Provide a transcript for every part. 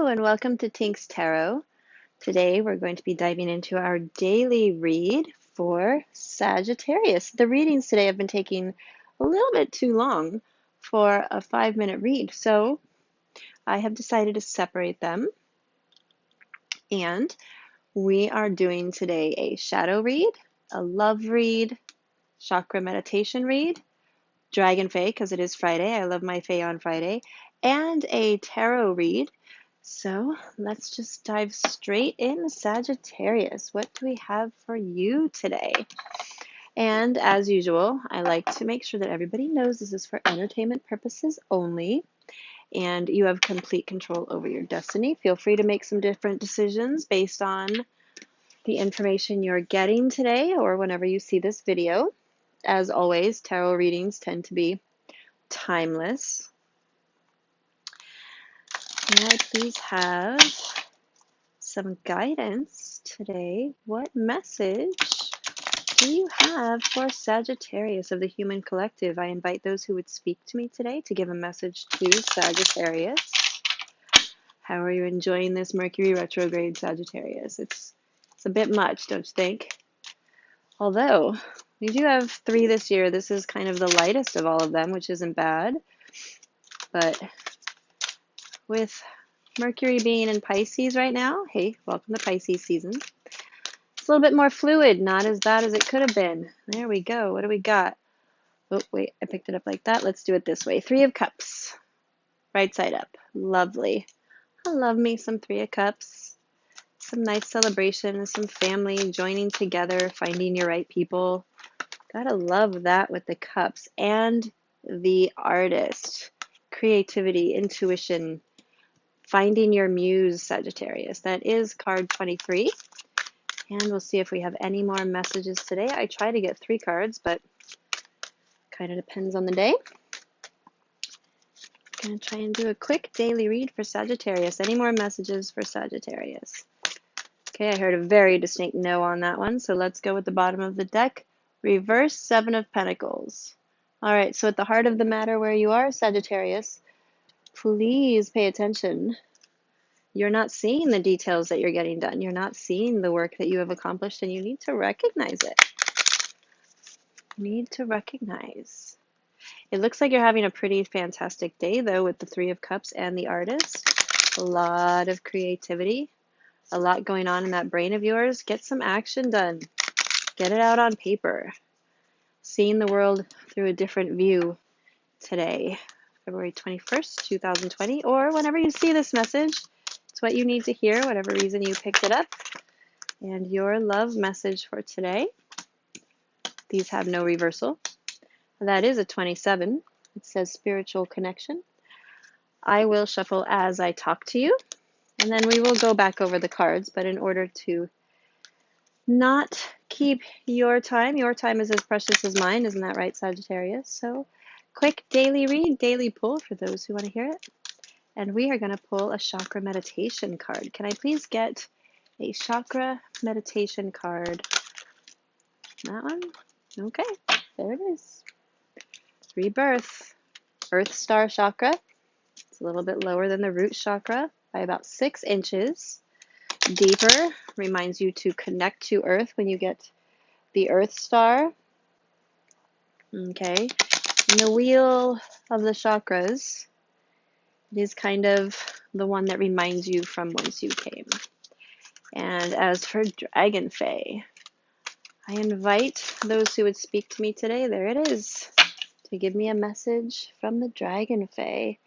and welcome to Tink's Tarot. Today we're going to be diving into our daily read for Sagittarius. The readings today have been taking a little bit too long for a 5-minute read, so I have decided to separate them. And we are doing today a shadow read, a love read, chakra meditation read, Dragon Fae, because it is Friday. I love my Fae on Friday, and a tarot read. So let's just dive straight in, Sagittarius. What do we have for you today? And as usual, I like to make sure that everybody knows this is for entertainment purposes only, and you have complete control over your destiny. Feel free to make some different decisions based on the information you're getting today or whenever you see this video. As always, tarot readings tend to be timeless. May I please have some guidance today? What message do you have for Sagittarius of the Human Collective? I invite those who would speak to me today to give a message to Sagittarius. How are you enjoying this Mercury retrograde, Sagittarius? It's a bit much, don't you think? Although we do have 3 this year, this is kind of the lightest of all of them, which isn't bad. But with Mercury being in Pisces right now, hey, welcome to Pisces season. It's a little bit more fluid, not as bad as it could have been. There we go. What do we got? Oh, wait, I picked it up like that. Let's do it this way. 3 of Cups, right side up. Lovely. I love me some 3 of Cups. Some nice celebration, some family joining together, finding your right people. Gotta love that with the Cups. And the Artist. Creativity, intuition, finding your muse, Sagittarius. That is card 23. And we'll see if we have any more messages today. I try to get 3 cards, but kind of depends on the day. I'm going to try and do a quick daily read for Sagittarius. Any more messages for Sagittarius? Okay, I heard a very distinct no on that one, so let's go with the bottom of the deck. Reverse 7 of Pentacles. All right, so at the heart of the matter where you are, Sagittarius, please pay attention. You're not seeing the details that you're getting done. You're not seeing the work that you have accomplished, and you need to recognize it. You need to recognize. It looks like you're having a pretty fantastic day, though, with the 3 of Cups and the Artist. A lot of creativity, a lot going on in that brain of yours. Get some action done. Get it out on paper. Seeing the world through a different view today, February 21st, 2020, or whenever you see this message. It's what you need to hear, whatever reason you picked it up. And your love message for today. These have no reversal. That is a 27. It says spiritual connection. I will shuffle as I talk to you, and then we will go back over the cards. But in order to not keep your time is as precious as mine. Isn't that right, Sagittarius? So quick daily read, daily pull for those who want to hear it. And we are going to pull a chakra meditation card. Can I please get a chakra meditation card? That one? Okay, there it is. Rebirth. Earth Star chakra. It's a little bit lower than the root chakra by about 6 inches. Deeper. Reminds you to connect to Earth when you get the Earth Star. Okay. And the wheel of the chakras, it is kind of the one that reminds you from whence you came. And as for Dragon Fae, I invite those who would speak to me today, there it is, to give me a message from the Dragon Fae.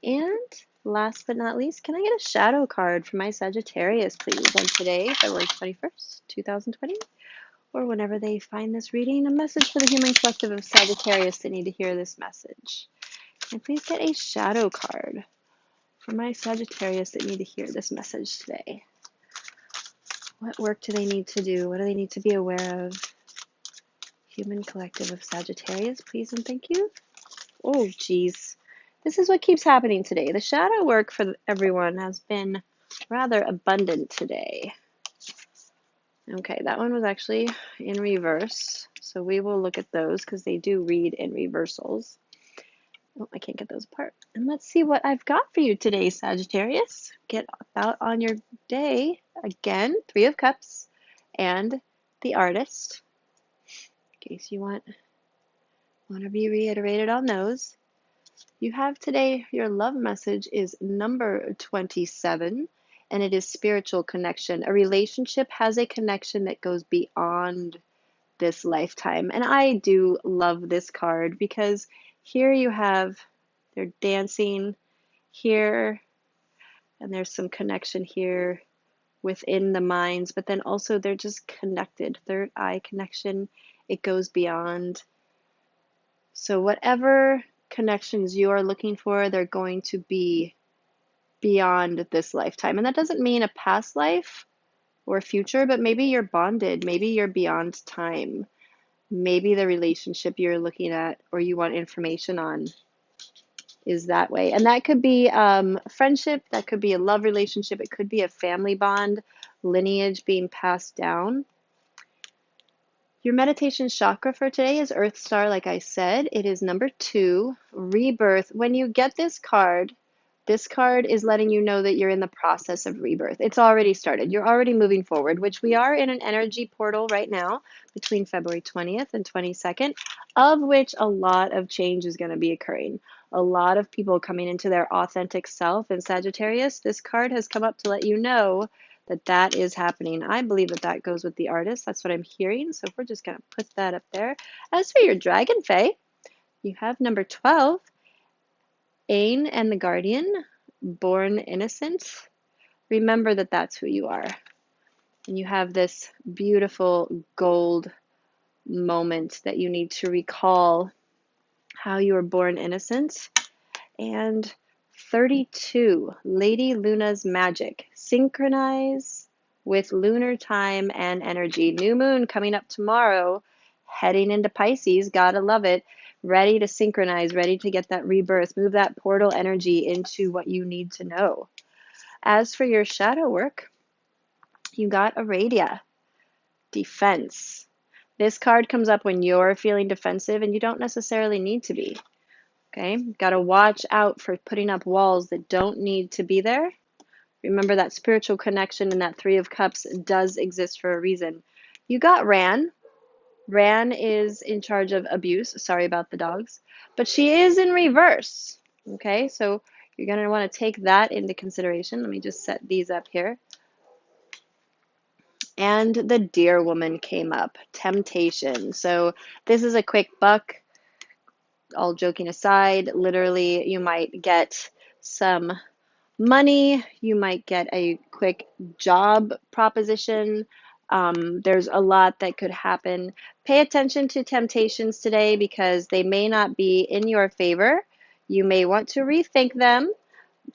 And last but not least, can I get a shadow card for my Sagittarius, please, on today, February 21st, 2020, or whenever they find this reading, a message for the Human Collective of Sagittarius that need to hear this message. And please get a shadow card for my Sagittarius that need to hear this message today. What work do they need to do? What do they need to be aware of? Human Collective of Sagittarius, please and thank you. Oh, geez. This is what keeps happening today. The shadow work for everyone has been rather abundant today. Okay, that one was actually in reverse. So we will look at those because they do read in reversals. Oh, I can't get those apart. And let's see what I've got for you today, Sagittarius. Get about on your day. Again, Three of Cups and the Artist, in case you want to be reiterated on those. You have today, your love message is number 27, and it is spiritual connection. A relationship has a connection that goes beyond this lifetime. And I do love this card because here you have, they're dancing here, and there's some connection here within the minds, but then also they're just connected. Third eye connection, it goes beyond. So whatever connections you are looking for, they're going to be beyond this lifetime. And that doesn't mean a past life or future, but maybe you're bonded, maybe you're beyond time. Maybe the relationship you're looking at or you want information on is that way. And that could be friendship, that could be a love relationship, it could be a family bond, lineage being passed down. Your meditation chakra for today is Earth Star, like I said. It is number 2, rebirth. When you get this card is letting you know that you're in the process of rebirth. It's already started. You're already moving forward, which we are in an energy portal right now between February 20th and 22nd, of which a lot of change is going to be occurring. A lot of people coming into their authentic self. And Sagittarius, this card has come up to let you know that that is happening. I believe that that goes with the Artist. That's what I'm hearing. So we're just going to put that up there. As for your Dragon Fae, you have number 12, Ain and the Guardian, born innocent. Remember that that's who you are. And you have this beautiful gold moment that you need to recall how you were born innocent. And 32, Lady Luna's magic. Synchronize with lunar time and energy. New moon coming up tomorrow, heading into Pisces. Gotta love it. Ready to synchronize, ready to get that rebirth. Move that portal energy into what you need to know. As for your shadow work, you got Aradia, defense. This card comes up when you're feeling defensive and you don't necessarily need to be. Okay, got to watch out for putting up walls that don't need to be there. Remember that spiritual connection and that Three of Cups does exist for a reason. You got Ran. Ran is in charge of abuse. Sorry about the dogs. But she is in reverse. Okay, so you're going to want to take that into consideration. Let me just set these up here. And the Deer Woman came up. Temptation. So this is a quick buck. All joking aside, literally you might get some money, you might get a quick job proposition. There's a lot that could happen. Pay attention to temptations today because they may not be in your favor. You may want to rethink them,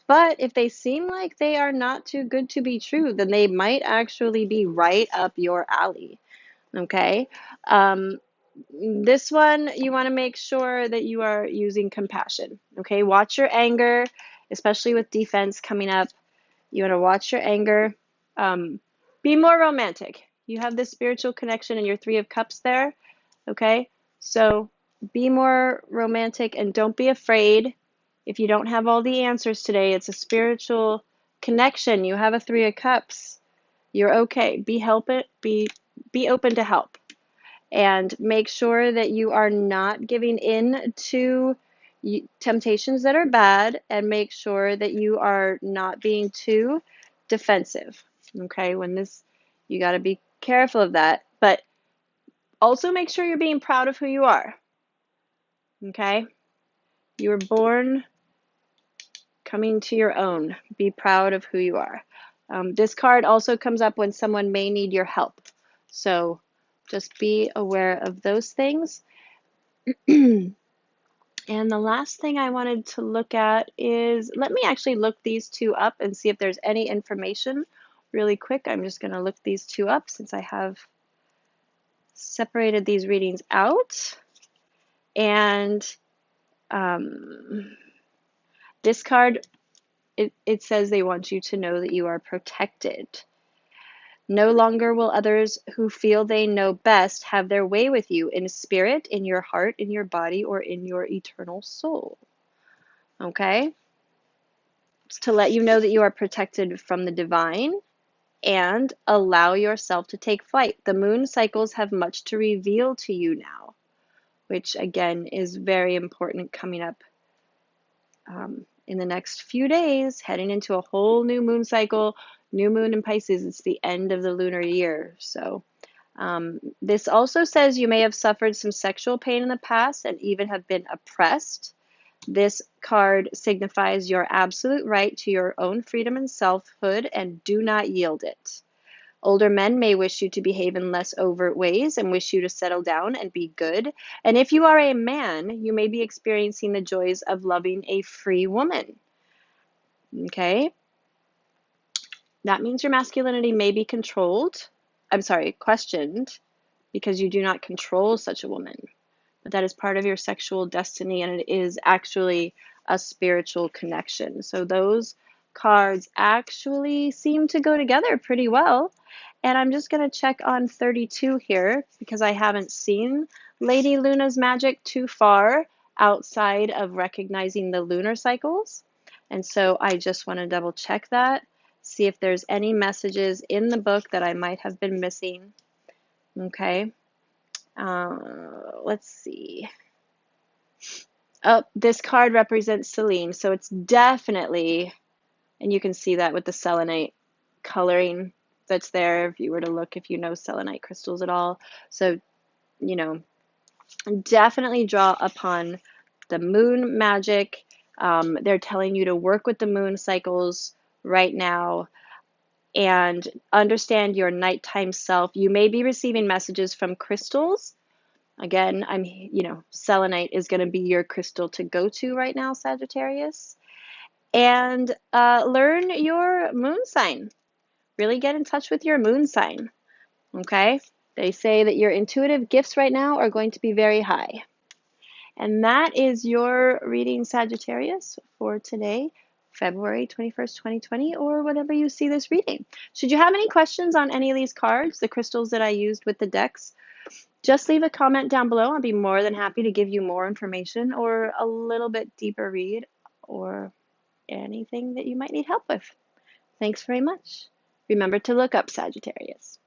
but if they seem like they are not too good to be true, then they might actually be right up your alley. Okay? This one, you want to make sure that you are using compassion. Okay, watch your anger, especially with defense coming up. You want to watch your anger. Be more romantic. You have this spiritual connection in your Three of Cups there. Okay, so be more romantic and don't be afraid. If you don't have all the answers today, it's a spiritual connection. You have a Three of Cups. You're okay. Be open to help. And make sure that you are not giving in to temptations that are bad, and make sure that you are not being too defensive. Okay, you got to be careful of that, but also make sure you're being proud of who you are. Okay, you were born coming to your own. Be proud of who you are. This card also comes up when someone may need your help. So just be aware of those things. And the last thing I wanted to look at is, let me actually look these two up and see if there's any information really quick. I'm just going to look these two up since I have separated these readings out. And this card, it says they want you to know that you are protected. No longer will others who feel they know best have their way with you in spirit, in your heart, in your body, or in your eternal soul. Okay? It's to let you know that you are protected from the divine and allow yourself to take flight. The moon cycles have much to reveal to you now, which again is very important coming up in the next few days, heading into a whole new moon cycle, new moon in Pisces. It's the end of the lunar year. So this also says you may have suffered some sexual pain in the past and even have been oppressed. This card signifies your absolute right to your own freedom and selfhood, and do not yield it. Older men may wish you to behave in less overt ways and wish you to settle down and be good. And if you are a man, you may be experiencing the joys of loving a free woman. Okay? That means your masculinity may be questioned, because you do not control such a woman. But that is part of your sexual destiny, and it is actually a spiritual connection. So those cards actually seem to go together pretty well. And I'm just going to check on 32 here because I haven't seen Lady Luna's magic too far outside of recognizing the lunar cycles. And so I just want to double check that, see if there's any messages in the book that I might have been missing. Okay. Let's see. Oh, this card represents Selene, so it's definitely, and you can see that with the selenite coloring that's there if you were to look, if you know selenite crystals at all. So, you know, definitely draw upon the moon magic. They're telling you to work with the moon cycles right now and understand your nighttime self. You may be receiving messages from crystals. Again, selenite is going to be your crystal to go to right now, Sagittarius. And learn your moon sign. Really get in touch with your moon sign. Okay? They say that your intuitive gifts right now are going to be very high. And that is your reading, Sagittarius, for today, February 21st, 2020, or whenever you see this reading. Should you have any questions on any of these cards, the crystals that I used with the decks, just leave a comment down below. I'll be more than happy to give you more information or a little bit deeper read or anything that you might need help with. Thanks very much. Remember to look up, Sagittarius.